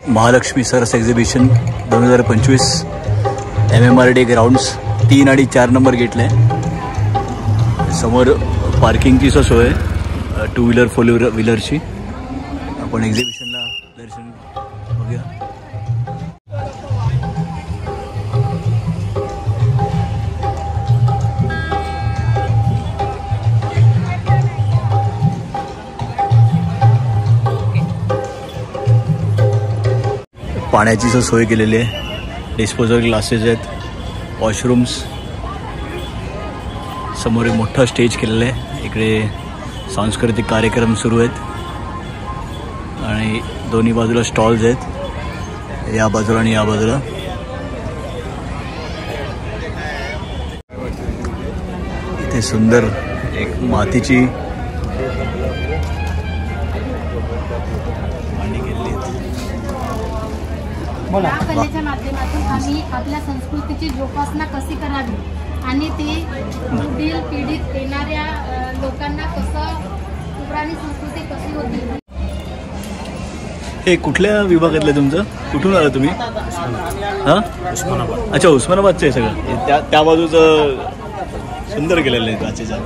महालक्ष्मी सरस exhibition 2025 MMRD grounds 3 आणि 4 number गेटला आहे. समोर पार्किंगची सोय आहे, 2 व्हीलर 4 व्हीलरची. आपण एक्झिबिशनला दर्शन बघूया. पाण्याची सोय केलेली आहे, डिस्पोजल ग्लासेस आहेत, वॉशरूम्स. समोर एक मोठा स्टेज केलेला आहे. इकडे सांस्कृतिक कार्यक्रम सुरू आहेत आणि दोन्ही बाजूला स्टॉल्स आहेत, या बाजूला आणि या बाजूला. इथे सुंदर एक मातीची या कलेच्या माध्यमातून आम्ही आपल्या संस्कृतीची जोपासना कशी करावी आणि ते पुढील पिढीत येणाऱ्या लोकांना कसं पुराणी संस्कृती कशी होती. हे कुठल्या विभागातलं तुमचं? कुठून आलं तुम्ही? हां, उस्मानाबाद. अच्छा, उस्मानाबादचं आहे सगळं. त्या बाजूचं सुंदर केलेलं आहे काचेचं.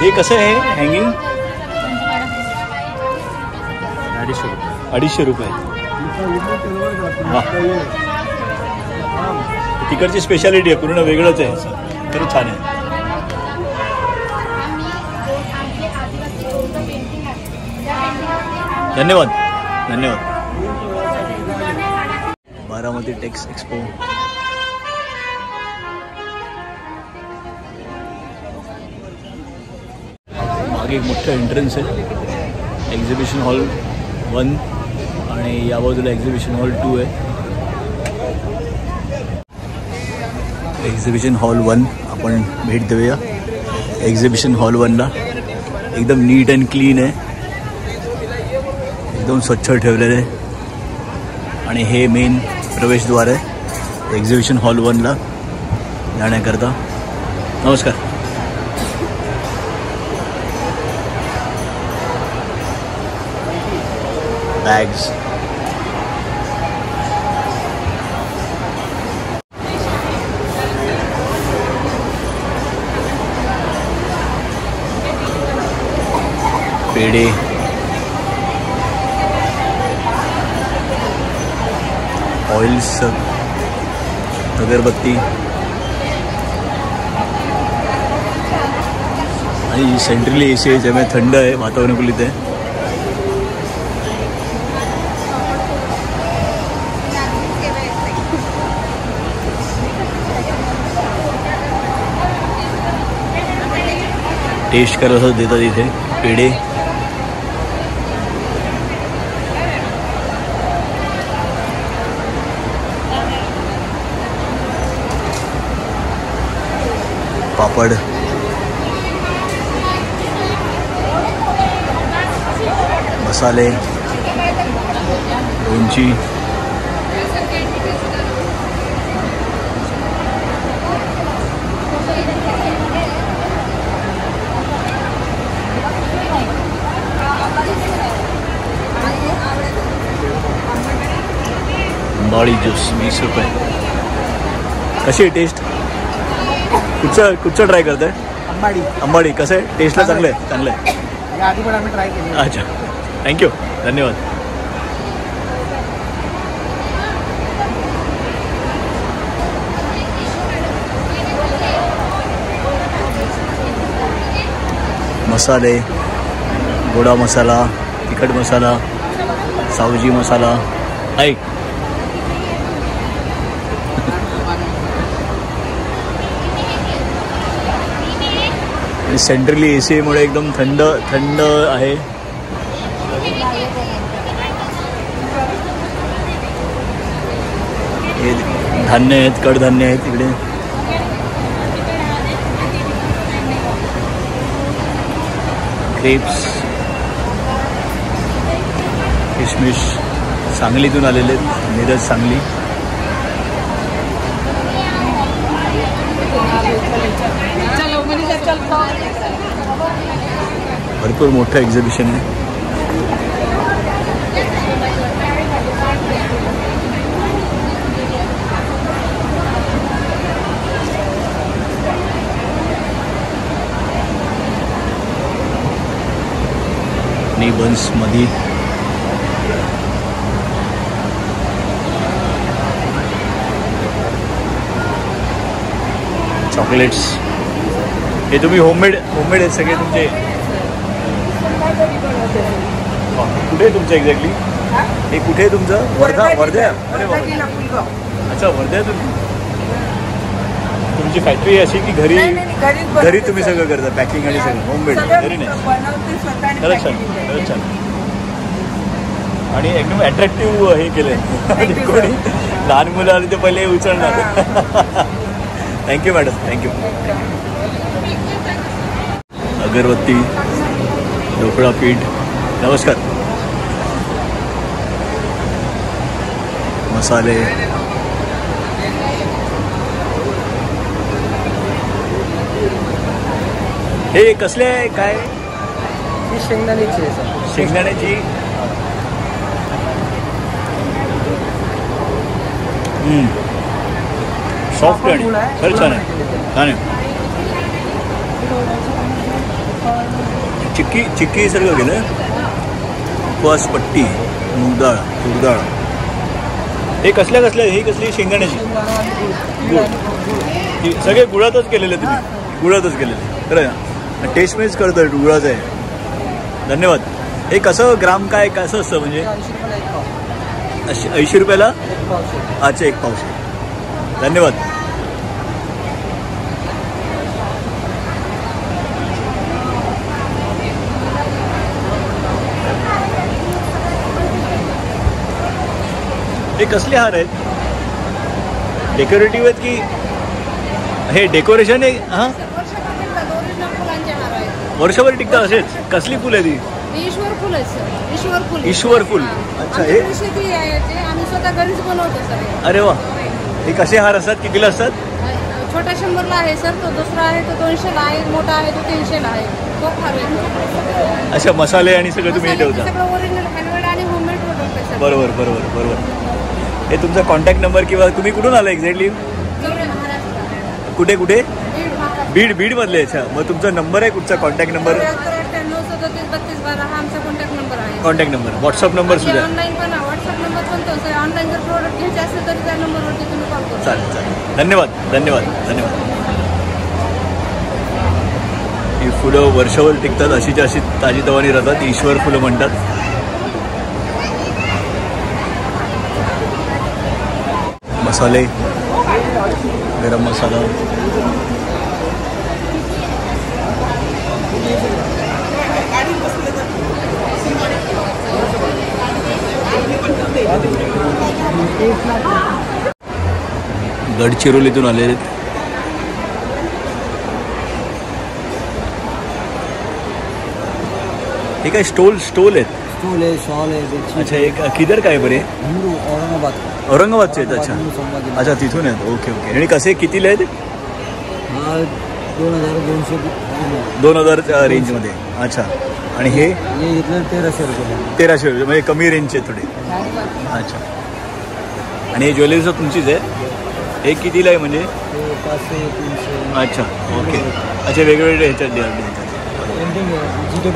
हे कसं आहे हँगिंग? 250 रुपये. तिकडची स्पेशालिटी आहे, पूर्ण वेगळंच आहे. खरंच छान आहे. धन्यवाद धन्यवाद. Baramati tech expo. मागे एक मोठं एंट्रन्स आहे. एक्झिबिशन हॉल 1 आणि या बाजूला एक्झिबिशन हॉल 2 आहे. एक्झिबिशन हॉल 1 आपण भेट देऊया. एक्झिबिशन हॉल 1ला एकदम नीट अँड क्लीन आहे, एकदम स्वच्छ ठेवलेलं आहे. आणि हे मेन प्रवेशद्वार आहे एक्झिबिशन हॉल 1ला जाण्याकरता. नमस्कार. बॅग्स, पेढे, ऑइल्स, अगरबत्ती आणि सेंट्रली AC आहे, त्यामुळे थंड आहे वातावरण. कुलीत आहे. टेस्ट करायला देतात इथे पेढे. पापड, मसाले, लोणची, अंबाडी ज्यूस 20 रुपये. कशी आहे टेस्ट? कुठचं ट्राय करताय? अंबाडी. कसं आहे टेस्टला? चांगलं आहे. चांगलं आहे. आधी पण आम्ही ट्राय केली. अच्छा, थँक्यू, धन्यवाद. मसाले, गोडा मसाला, तिखट मसाला, सावजी मसाला. ऐक, सेंट्रली AC मुळे एकदम थंड थंड आहे. हे धान्य आहेत, कडधान्य आहेत इकडे. क्रेप्स, किशमिश सांगलीतून आलेले आहेत, मिरज सांगली. चलो भरपूर मोठं एक्झिबिशन आहे. बन्स मध्ये चॉकलेट्स. हे तुम्ही होममेड आहेत सगळे तुमचे. कुठे आहे तुमचं एक्झॅक्टली? हे कुठे आहे तुमचं? वर्धा. अरे अच्छा, वर्धा तुम्ही. तुमची फॅक्टरी अशी की घरी तुम्ही सगळं करता, पॅकिंग आणि सगळं होममेड? घरी नाही. खरंच छान. आणि एकदम अट्रॅक्टिव्ह हे केलं. कोणी लहान मुलं आली तर पहिले उचलणार. Thank you madam, thank you. अगरबत्ती, ढोकळा पीठ. नमस्कार. मसाले. हे कसले आहे? काय? शेंगदाण्याची. सॉफ्ट आणि खरं छान आहे. चिक्की सगळं गेलं. उपवास पट्टी, मूग डाळ, तूर डाळ. हे कसल्या हे कसली? शेंगदाण्याची. गुळ. सगळे गुळातच केलेले तुम्ही? गुळातच केलेले. खरं टेस्ट मेज करतोय गुळाचं आहे. धन्यवाद. हे कसं ग्राम काय कसं असतं म्हणजे? 80 रुपयाला? अच्छा, 1 पावशे. धन्यवाद. हे कसले हार आहेत? डेकोरेटिव्ह आहेत की हे डेकोरेशन आहे? हां, वर्षभर टिकतात असेच. कसली फुलं आहे ती? ईश्वर फुल आहे सर. ईश्वर फुल. अच्छा, हे शेती आहे ते आम्ही स्वतः घरीच बनवतो सर. अरे वा. हे कसे हार असतात? कितीला असतात? छोटा 100ला आहे सर. तो दुसरा आहे तो 200ला आहे. मोठा आहे तो 300ला आहे. खूप हार आहे. अच्छा, मसाले आणि सगळं तुम्ही ठेवता? सगळं ओरिजिनल हँडमेड आणि होममेड प्रोडक्ट आहे सर. बरोबर. हे तुमचा कॉन्टॅक्ट नंबर किंवा तुम्ही कुठून आला एक्झॅक्टली? कुठे? बीड मधले. अच्छा, मग तुमचा नंबर आहे कुठचा? Contact number? 933232 हा आमचा कॉन्टॅक्ट नंबर आहे. कॉन्टॅक्ट नंबर, व्हॉट्सअप नंबर सुद्धा? ऑनलाईन पण व्हॉट्सअप नंबर पण तो. ऑनलाईन जर प्रोडक्ट घ्यायचे असेल तर त्या नंबरवरती तुम्ही कॉल करू. चालेल. धन्यवाद. ही फुलं वर्षभर टिकतात. अशीच्या अशी ताजी तवानी राहतात. ईश्वर फुलं म्हणतात. मसाले, गरम मसाला. गडचिरोलीतून आलेले आहेत. हे काय स्टॉल आहेत? स्टूल है, शॉल है. अच्छा, एक किधर काय बरे? औरंगाबादचे आहेत. अच्छा, तिथून आहेत. ओके. आणि कसे कितीला आहेत? 2000 रेंजमध्ये. अच्छा. आणि हे 1300 रुपये. 1300 रुपये म्हणजे कमी रेंजचे थोडे. अच्छा. आणि हे ज्वेलरीचं तुमचीच आहे? हे कितीला आहे म्हणजे? 500-300. अच्छा, ओके. अच्छा, वेगवेगळे ह्याच्यात द्या.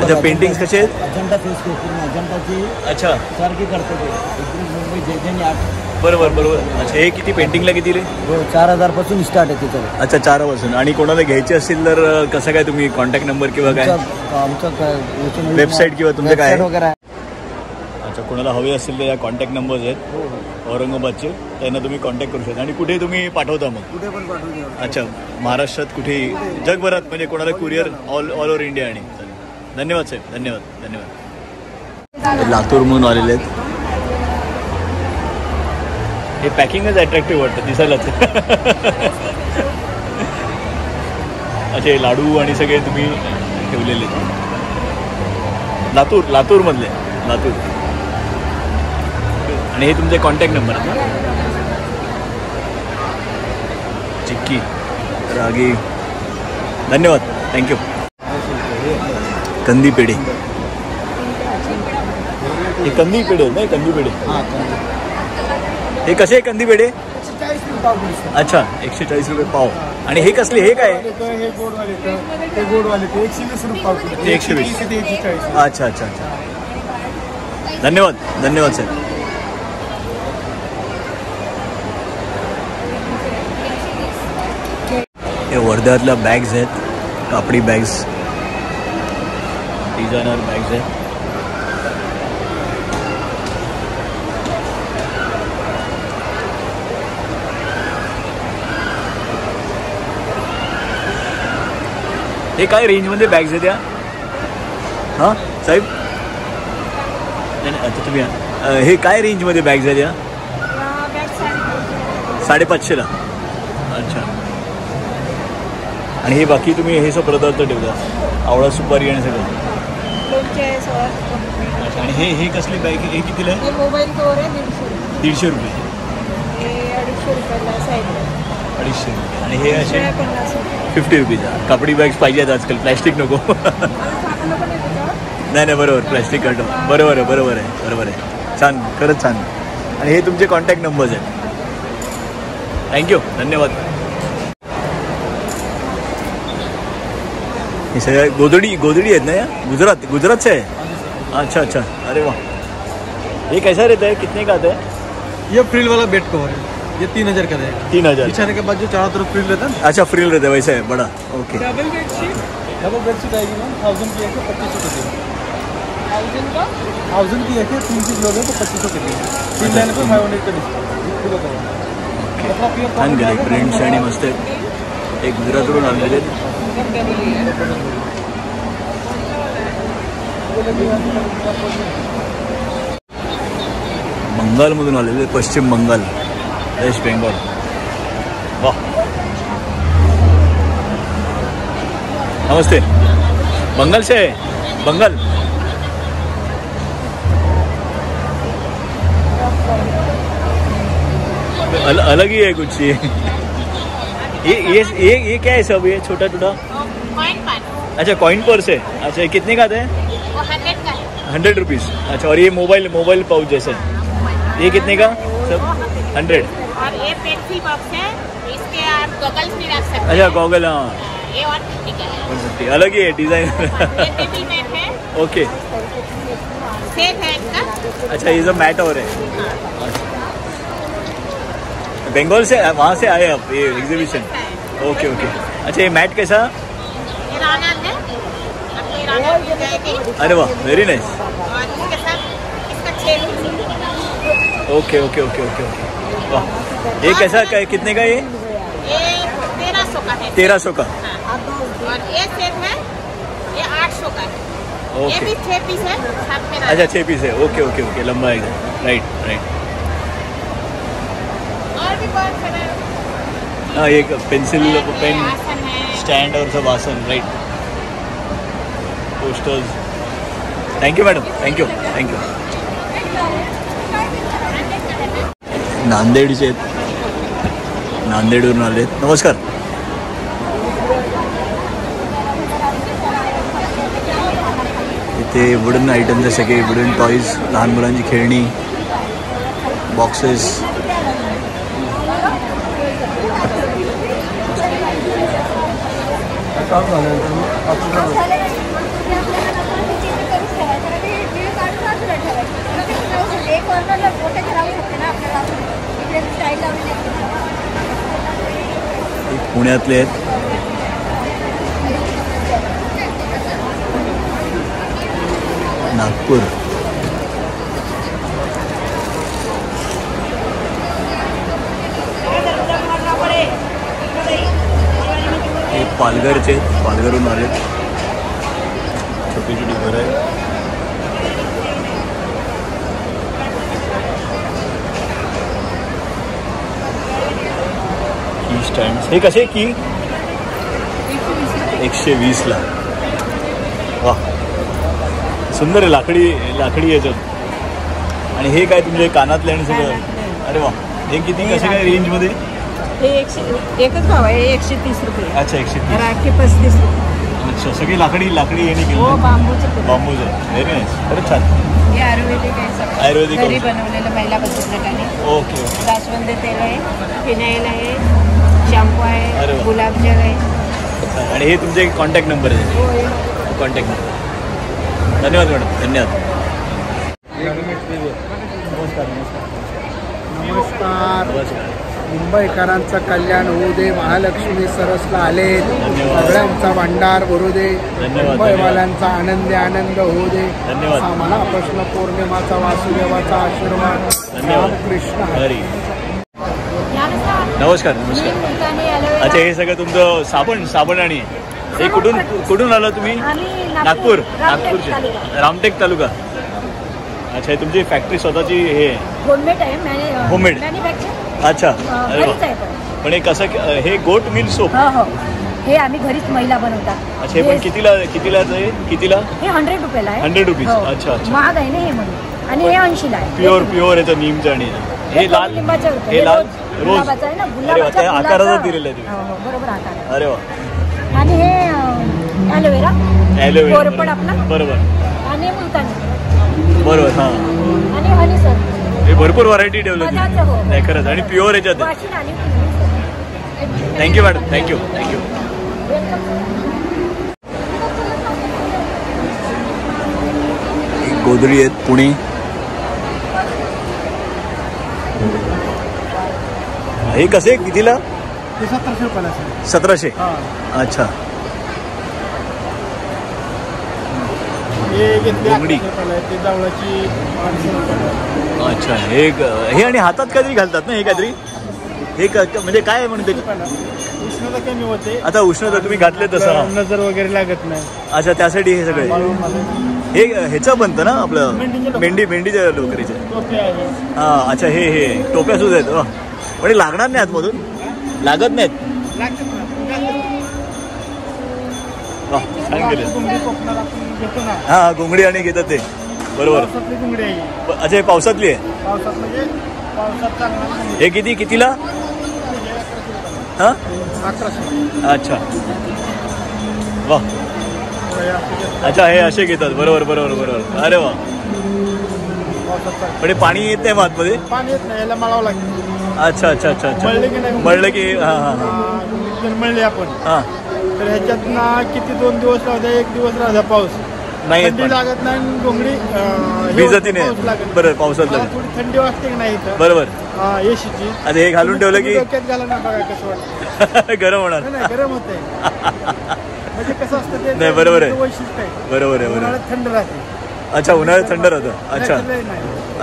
अच्छा, पेंटिंग्स कसे आहेत? अजंता फेस पूर्ण अजंताची. अच्छा, सारखी करते ते. मुंबई बरोबर. अच्छा, हे किती पेंटिंगला किती रे? 4000 पासून स्टार्ट आहे त्याच्यावर. अच्छा, 4 पासून. आणि कोणाला घ्यायचे असतील तर कसं काय तुम्ही कॉन्टॅक्ट नंबर किंवा काय? आमचं वेबसाईट किंवा तुमचं काय वगैरे? अच्छा, कोणाला हवे असतील तर या कॉन्टॅक्ट नंबर्स आहेत औरंगाबादचे. त्यांना तुम्ही कॉन्टॅक्ट करू शकता. आणि कुठे तुम्ही पाठवता मग? कुठे पण पाठवू. अच्छा, महाराष्ट्रात कुठे? जगभरात म्हणजे कोणाला कुरिअर ऑल ओव्हर इंडिया? आणि धन्यवाद साहेब. धन्यवाद. लातूर म्हणून आलेले आहेत. हे पॅकिंगच अट्रॅक्टिव्ह वाटतं दिसायलाच. अच्छा, हे लाडू आणि सगळे तुम्ही ठेवलेले आहेत. लातूर मधले. आणि हे तुमचे कॉन्टॅक्ट नंबर आहेत ना? चिक्की, रागी. धन्यवाद. थँक्यू. कंदी पेढे. हे कंदी पेढे नाही, कंदी पेढे. हे कसे आहे कंदी पेढे? अच्छा, 140 रुपये पाव. आणि हे कसले, हे काय? हे गोडवाले ते गोडवाले ते 120 रुपये पाव. 120. 140. अच्छा अच्छा अच्छा. धन्यवाद धन्यवाद सर. हे वर्ध्यातल्या बॅग्स आहेत, कापडी बॅग्स, डिझायनर बॅग्स आहेत. हे काय रेंजमध्ये बॅग्स आहेत या? हां साहेब, अच्छा तुम्ही हे काय रेंजमध्ये बॅग्स आहेत या? 550ला. अच्छा. आणि हे बाकी तुम्ही हे सगळं पदार्थ ठेवता, आवळा सुपारी आणि सगळं. अच्छा. आणि हे कसली बॅग, हे कितीला आहे? मोबाईल कवर आहे 150 रुपये. हे 250 रुपयाला साईड. 250 रुपये. आणि हे असे 50. 50 रुपीचा. कापडी बॅग्स पाहिजेत आजकाल, प्लॅस्टिक नको. नाही बरोबर, प्लॅस्टिक काढतो. बरोबर आहे. छान, खरंच छान. आणि हे तुमचे कॉन्टॅक्ट नंबर्स आहेत. थँक्यू, धन्यवाद. हे सगळ्या गोदडी आहेत ना या? गुजरातचे आहे. अच्छा. अरे वाह. ये कैसा रहता है, कितने का आता है? ये फ्रिल वाला बेड कवर है, ये 3000 का है. 3000. बिछाने के बाद जो चारों तरफ फ्रिल रहता है. अच्छा, फ्रिल रहता है, वैसे है बड़ा. ओके. डबल बेडशीट आएगी मैम, 1000 की है तो 2500 के दी. 1000 की है, 3 पीस लोगे तो 2500 के दी. 3 लाइन पे 500 का डिस्काउंट. छान गेले प्रिंट्स आणि मस्त आहेत. एक गुजरातवरून आणलेले आहेत. बंगालमधून आलेले, पश्चिम बंगाल, वेस्ट बेंगॉल. वाह. नमस्ते. बंगाल से है? बंगाल. अलग ही है कुछ. ये क्या है सब, ये छोटा छोटा? Coin purse. अच्छा, कॉइन पर्स है. अच्छा, ये कितने का आता है? वो 100 का है. 100 रुपीज़. अच्छा. और ये मोबाइल पाउच जैसे, ये कितने का? सब 100. और ये पेंसिल बॉक्स है, इसके आप गॉगल्स भी रख सकते हैं. अच्छा, गॉगल. हाँ, ये 150 का है. 150. अलग ही है डिज़ाइन. ये टेबल मैट है, ओके. सेट है इसका. अच्छा, ये सब मैट और है. बंगाल से, वहाँ से आए आप ये एग्जीबिशन? ओके. अच्छा, ये मैट कैसा? ये राना है, आपको ये राना मिल जाएगी. अरे वाह, वेरी नाइस. और इसके साथ इसका 6 पीस. ओके. वाह. ये कैसा, कितने का? ये 1300 का है. 1300 का. हाँ. और ये सेट है, ये 800 का है. ये ओके. भी 6 पीस है, साथ में अच्छा, 6 पीस है. ओके. लंबा है. राइट. और भी बहुत सारे हाँ, ये पेंसिल, पेन आसन है. स्टैंड और सब आसन. Right. Posters. Thank you madam. Thank you. नांदेडचे आहेत, नांदेडवरून आले आहेत. नमस्कार. इथे वुडन आयटम्स आहे सगळे, वुडन टॉईज, लहान मुलांची खेळणी, बॉक्सेस. पुण्यातले आहेत. नागपूर. हे पालघरचे, पालघरहून आले. छोटी घरं आहेत. की स्टँड हे कसे की 120ला. वा, सुंदर आहे. लाकडी याच्यात. आणि हे काय तुमचे कानातले आणि सगळं? अरे वा. हे किती, कसे काय रेंजमध्ये? हे एकच भाव आहे, 130 रुपये. अच्छा, 130. राखे 35 रुपये. अच्छा, सगळी लाकडी येणे हो केलं बांबूचे फुलं. बांबूचं व्हेरी नाईस, खरंच छान. हे आयुर्वेदिक आहे सगळं. आयुर्वेदिक घरी औषध. बनवलेलं महिला बचत गटाने. Okay okay. जास्वंद तेल आहे, फिनाईल आहे, शॅम्पू अरे आहे, वा. गुलाबजल आहे. अच्छा, आणि हे तुमचे कॉन्टॅक्ट नंबर आहे, हो हे कॉन्टॅक्ट नंबर. धन्यवाद मॅडम, धन्यवाद. नमस्कार नमस्कार. नमस्कार. मुंबईकरांचं कल्याण होऊ दे. महालक्ष्मी सरसला आले. धन्यवाद. सगळ्यांचा भंडार भरू दे. धन्यवाद. मुंबईवाल्यांचा आनंद होऊ दे. धन्यवाद. असा मनापासून पौर्णिमाचा वासुदेवाचा आशीर्वाद. धन्यवाद. कृष्ण हरी. नमस्कार. नमस्कार नमस्कार. मी मुलतानी ॲलोवेरा. अच्छा, हे सगळं तुमचं साबण आणि हे कुठून आलं तुम्ही? आम्ही नागपूर. रामटेक नागपूरचे तालुका. रामटेक तालुका. अच्छा, हे तुमची फॅक्टरी स्वतःची हे आहे? होममेड आहे. Homemade. मॅन्युफॅक्चर अच्छा, अरे घरीच आहे वा. पण. पण हे कसं हे गोट मिल सोप? हो हो, हे आम्ही घरीच महिला बनवतात. अच्छा, हे पण कितीला आहे? कितीला? हे 100 रुपयाला आहे. 100 रुपीज. हो. अच्छा अच्छा. महाग आहे ना हे म्हणून. आणि हे 80 ला आहे. प्युअर येतं नीमचं. आणि हे लाल लिंबाचं होतं. हे लाल रोज रोज. गुलाबाचं आहे ना. अरे वा, गुलाबाच्या त्या फुलाचं. आकाराचं दिलेलं आहे तुम्ही. हो, हो, बरोबर आकार. अरे वा. आणि हे ॲलोवेरा. ॲलोवेरा. कोरफड आपला. बरोबर आणि मुलतानी. बरोबर. हां, आणि हनी सर. हे भरपूर व्हरायटी ठेवलं मधाचं हो. नाही खरंच. आणि प्युअर याच्यात आहे. वाशिन आणि थँक्यू मॅडम, थँक्यू. गोधडी आहेत पुणे. हे कसे कितीला? ते 1700 रुपयाला असेल. 1700. अच्छा. हे घेतले घोंगडी. 800 रुपयाला आहे. ते जावळाची 800 रुपयाला. अच्छा, हे आणि हातात काहीतरी घालतात ना, हे काहीतरी हे म्हणजे काय म्हणते? उष्णता कमी होते. आता उष्णता तुम्ही घातले तसं. नजर वगैरे लागत नाही. अच्छा, त्यासाठी हे सगळे हे ह्याचं बनतं ना आपलं मेंढीच्या लोकरीचे. टोपी आहे. हां, अच्छा, हे टोप्या सुद्धा आहेत. पण हे लागणार नाही आतमधून? लागत नाहीत? लागतात ना. वा, छान केले. घोंगडी कोकणात आपण घेतो ना. हां, घोंगडी आणि घेतात ते. बरोबर. पावसातली घोंगडी आहे. अच्छा, हे पावसातली आहे. पावसात म्हणजे पावसात चांगला. हे कितीला? हां, 1100. अच्छा. वा. अच्छा, हे असे घेतात. बरोबर. अरे वा. पण हे पाणी येत नाही मग आतमध्ये? पाणी येत नाही. याला मळावं लागतं. अच्छा. मळलं की जर मळले आपण हां तर ह्याच्यात ना किती 2 दिवस राहू द्या, 1 दिवस राहू द्या, पाऊस नाही येत थंडी पण. लागत नाही आणि घोंगडी भिजती नाही. पाऊस लागत. बरं, पावसात मला लागत. थोडी थंडी वाजते की नाही इथं. बरोबर. एसीची. आता हे घालून ठेवलं की डोक्यात घाला ना, बघा कसं वाटतं. गरम होणार. नाही गरम होतंय. म्हणजे कसं असतं ते नाही, बरोबर आहे. वैशिष्ट्य आहे. बरोबर. उन्हाळ्यात थंड राहते. अच्छा, उन्हाळ्यात थंड राहतं. अच्छा, नाही.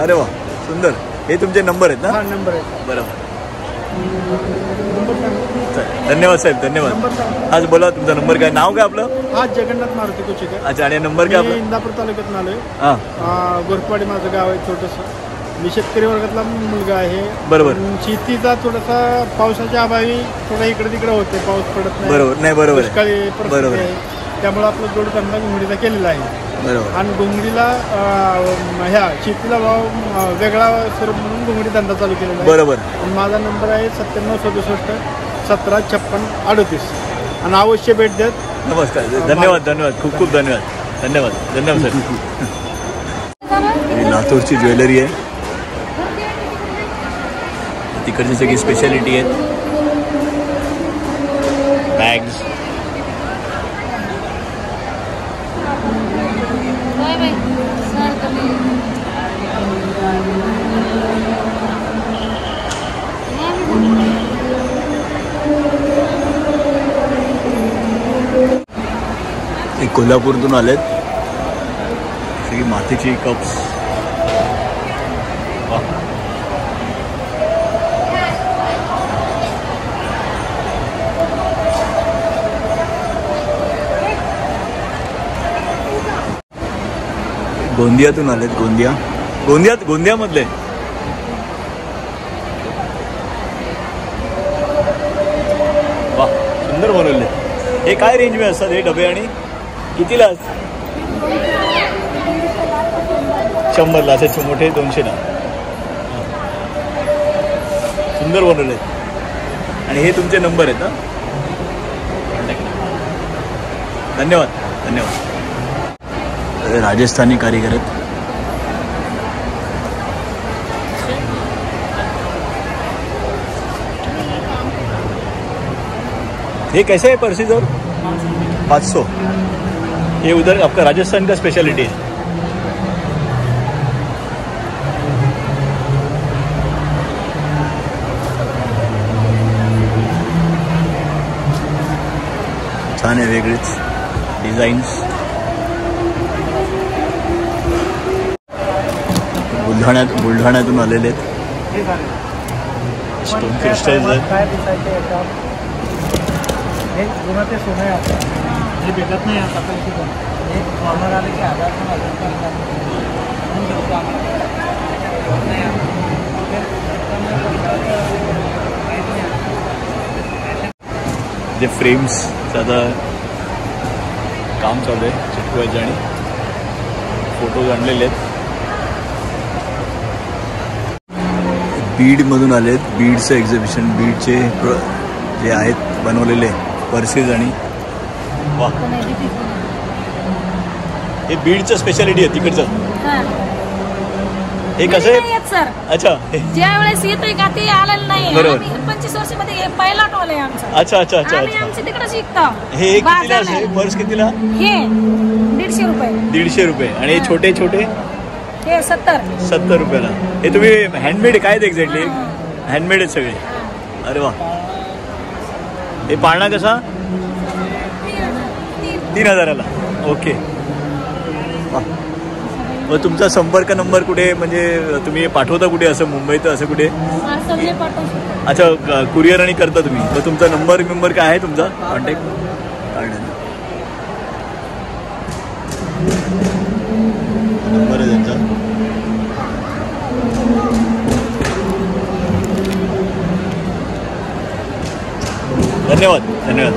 अरे वा, सुंदर. हे तुमचे नंबर आहेत ना? हा नंबर आहे. बरोबर. नंबर सांगा. धन्यवाद साहेब, धन्यवाद. नंबर सांगा. आज बोला, तुमचा नंबर काय? नाव काय आपलं? हा जगन्नाथ मारुती कुचिकर. अच्छा, आणि नंबर काय मी आपला? इंदापूर तालुक्यातून आलोय. हां, गोरपाडी माझं गाव आहे छोटंसं. मी शेतकरी वर्गातला मुलगा आहे. बरोबर. शेतीचा थोडासा पावसाच्या अभावी थोडा इकडे तिकडे होते. पाऊस पडत नाही. बरोबर. नाही, बरोबर आहे. दुष्काळी परिस्थिती बरोबर. आहे. त्यामुळे आपला जोडधंदा घोंगडीचा केलेला आहे. बरोबर. आणि घोंगडीला ह्या शेतीला भाव वेगळा स्वरूप म्हणून घोंगडी धंदा चालू केलेला आहे. बरोबर. आणि माझा नंबर आहे 9767 17 56 38. आणि अवश्य भेट द्यात. नमस्कार. धन्यवाद. खूप धन्यवाद सर. ही लातूरची ज्वेलरी आहे. तिकडची सगळी स्पेशालिटी आहेत. बॅग्स. हे कोल्हापूरतून आलेत. सगळी मातीची कप्स. गोंदियातून आलेत. गोंदियामधले. वा, सुंदर बनवले. हे काय रेंज मध्ये असतात हे डबे आणि कितीला? 100ला. असे मोठे 200ला. सुंदर बनवले. आणि हे तुमचे नंबर आहेत ना? धन्यवाद धन्यवाद. राजस्थानी कारीगर आहेत. ये कैसे है पर्सीज और 500. ये उधर आपका राजस्थान का स्पेशलिटी है. छान आहे, वेगळीच डिझाईन्स. बुलढाण्यातून आलेले आहेत. स्टोन क्रिस्टल्स आहेत. हे जुनं ते सोनं आहे आता. हे भेटत नाही आता पैसे पण. हे कॉर्नर आले की 1000 पण अजून जे फ्रेम्स आता काम चालू आहे चिटकवायचे आणि फोटोज आणलेले आहेत. बीडमधून आले आहेत. बीडचं एक्झिबिशन, बीडचे जे आहेत बनवलेले पर्सेस आणि वा, हे बीडचं स्पेशालिटी आहे तिकडचं. हे कसं आहे सर? अच्छा, ज्या वेळेस येतोय का ते आलेलं नाही. बरोबर. 25 वर्षामध्ये हे पहिला टोल आहे आमचा. अच्छा अच्छा अच्छा आम्ही अच्छा. आमच्या तिकडे शिकतो. हे कितीला आहे पर्स? कितीला? हे 150 रुपये. 150 रुपये. आणि हे छोटे छोटे हे 70 रुपयाला. हे तुम्ही हँडमेड काय एक्झॅक्टली? हँडमेड आहेत सगळे. अरे वा. हे पाळणा कसा? 3000ला. ओके. मग तुमचा संपर्क नंबर कुठे, म्हणजे तुम्ही पाठवता कुठे, असं मुंबईत असं कुठे? अच्छा, कुरिअर आणि करता तुम्ही. मग तुमचा नंबर काय आहे तुमचा कॉन्टॅक्ट? नंबर आहे त्यांचा. धन्यवाद धन्यवाद.